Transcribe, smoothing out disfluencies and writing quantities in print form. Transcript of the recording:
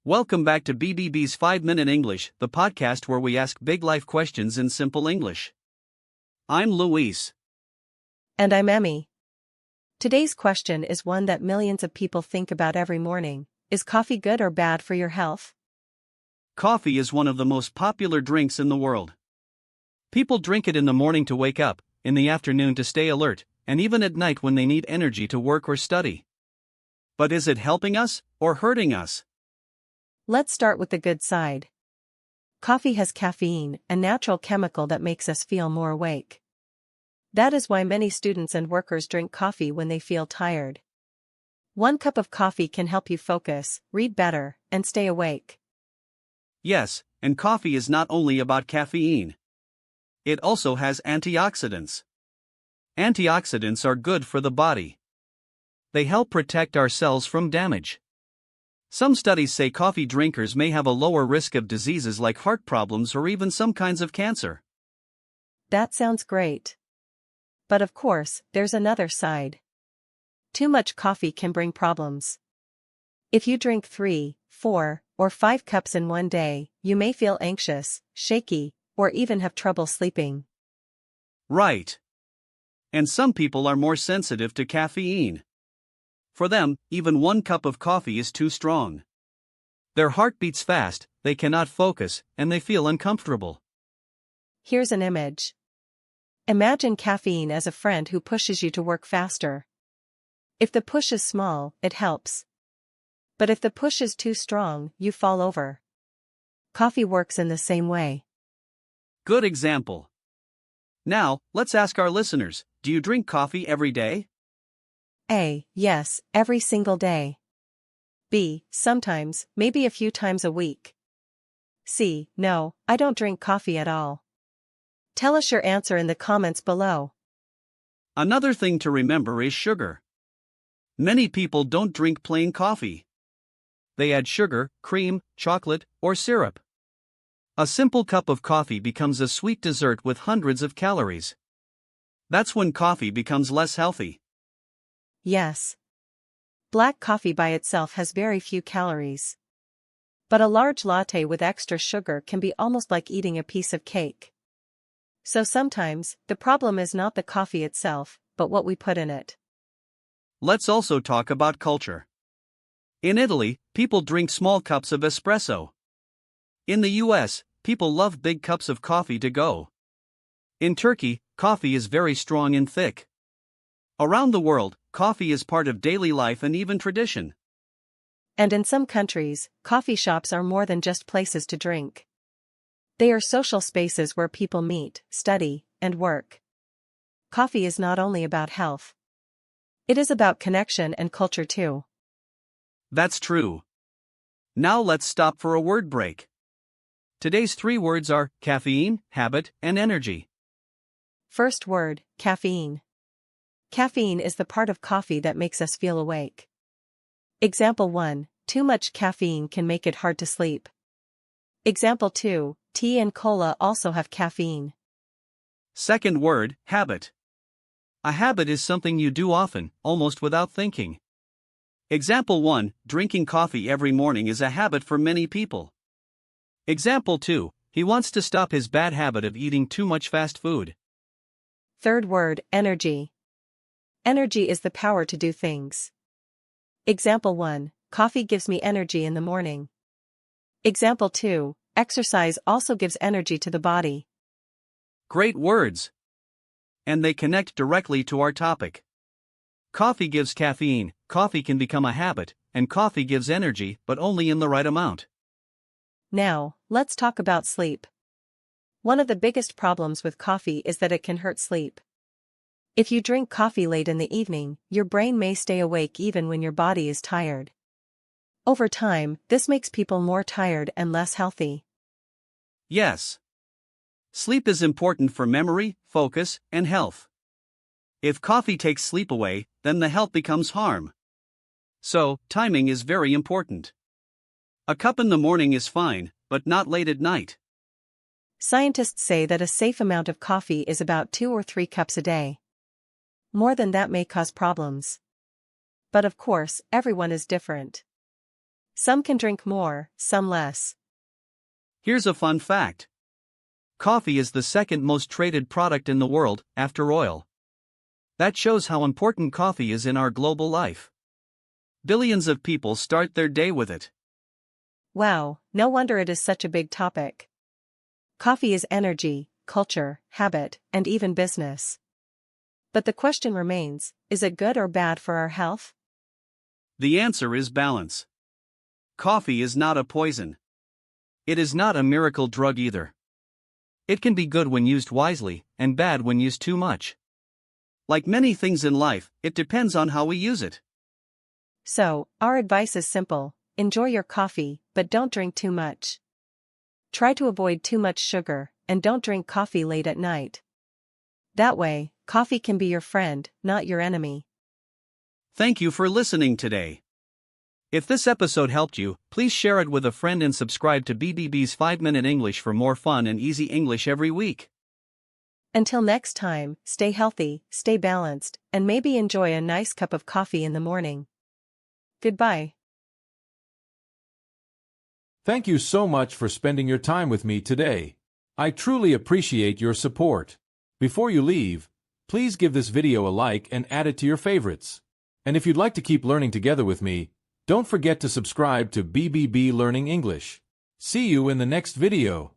Welcome back to BBB's 5-Minute English, the podcast where we ask big life questions in simple English. I'm Luis. And I'm Emmy. Today's question is one that millions of people think about every morning. Is coffee good or bad for your health? Coffee is one of the most popular drinks in the world. People drink it in the morning to wake up, in the afternoon to stay alert, and even at night when they need energy to work or study. But is it helping us or hurting us? Let's start with the good side. Coffee has caffeine, a natural chemical that makes us feel more awake. That is why many students and workers drink coffee when they feel tired. 1 cup of coffee can help you focus, read better, and stay awake. Yes, and coffee is not only about caffeine. It also has antioxidants. Antioxidants are good for the body. They help protect our cells from damage. Some studies say coffee drinkers may have a lower risk of diseases like heart problems or even some kinds of cancer. That sounds great. But of course, there's another side. Too much coffee can bring problems. If you drink 3, 4, or 5 cups in one day, you may feel anxious, shaky, or even have trouble sleeping. Right. And some people are more sensitive to caffeine. For them, even 1 cup of coffee is too strong. Their heart beats fast, they cannot focus, and they feel uncomfortable. Here's an image. Imagine caffeine as a friend who pushes you to work faster. If the push is small, it helps. But if the push is too strong, you fall over. Coffee works in the same way. Good example. Now, let's ask our listeners, do you drink coffee every day? A. Yes, every single day. B. Sometimes, maybe a few times a week. C. No, I don't drink coffee at all. Tell us your answer in the comments below. Another thing to remember is sugar. Many people don't drink plain coffee. They add sugar, cream, chocolate, or syrup. A simple cup of coffee becomes a sweet dessert with hundreds of calories. That's when coffee becomes less healthy. Yes. Black coffee by itself has very few calories. But a large latte with extra sugar can be almost like eating a piece of cake. So sometimes, the problem is not the coffee itself, but what we put in it. Let's also talk about culture. In Italy, people drink small cups of espresso. In the US, people love big cups of coffee to go. In Turkey, coffee is very strong and thick. Around the world, coffee is part of daily life and even tradition. And in some countries, coffee shops are more than just places to drink. They are social spaces where people meet, study, and work. Coffee is not only about health. It is about connection and culture too. That's true. Now let's stop for a word break. Today's 3 words are caffeine, habit, and energy. First word, caffeine. Caffeine is the part of coffee that makes us feel awake. Example 1, too much caffeine can make it hard to sleep. Example 2, tea and cola also have caffeine. Second word, habit. A habit is something you do often, almost without thinking. Example 1, drinking coffee every morning is a habit for many people. Example 2, he wants to stop his bad habit of eating too much fast food. Third word, energy. Energy is the power to do things. Example 1, coffee gives me energy in the morning. Example 2, exercise also gives energy to the body. Great words! And they connect directly to our topic. Coffee gives caffeine, coffee can become a habit, and coffee gives energy, but only in the right amount. Now, let's talk about sleep. One of the biggest problems with coffee is that it can hurt sleep. If you drink coffee late in the evening, your brain may stay awake even when your body is tired. Over time, this makes people more tired and less healthy. Yes. Sleep is important for memory, focus, and health. If coffee takes sleep away, then the health becomes harm. So, timing is very important. A cup in the morning is fine, but not late at night. Scientists say that a safe amount of coffee is about 2 or 3 cups a day. More than that may cause problems. But of course, everyone is different. Some can drink more, some less. Here's a fun fact. Coffee is the second most traded product in the world, after oil. That shows how important coffee is in our global life. Billions of people start their day with it. Wow, no wonder it is such a big topic. Coffee is energy, culture, habit, and even business. But the question remains, is it good or bad for our health? The answer is balance. Coffee is not a poison. It is not a miracle drug either. It can be good when used wisely, and bad when used too much. Like many things in life, it depends on how we use it. So, our advice is simple: enjoy your coffee, but don't drink too much. Try to avoid too much sugar, and don't drink coffee late at night. That way, coffee can be your friend, not your enemy. Thank you for listening today. If this episode helped you, please share it with a friend and subscribe to BBB's 5-Minute English for more fun and easy English every week. Until next time, stay healthy, stay balanced, and maybe enjoy a nice cup of coffee in the morning. Goodbye. Thank you so much for spending your time with me today. I truly appreciate your support. Before you leave, please give this video a like and add it to your favorites. And if you'd like to keep learning together with me, don't forget to subscribe to BBB Learning English. See you in the next video.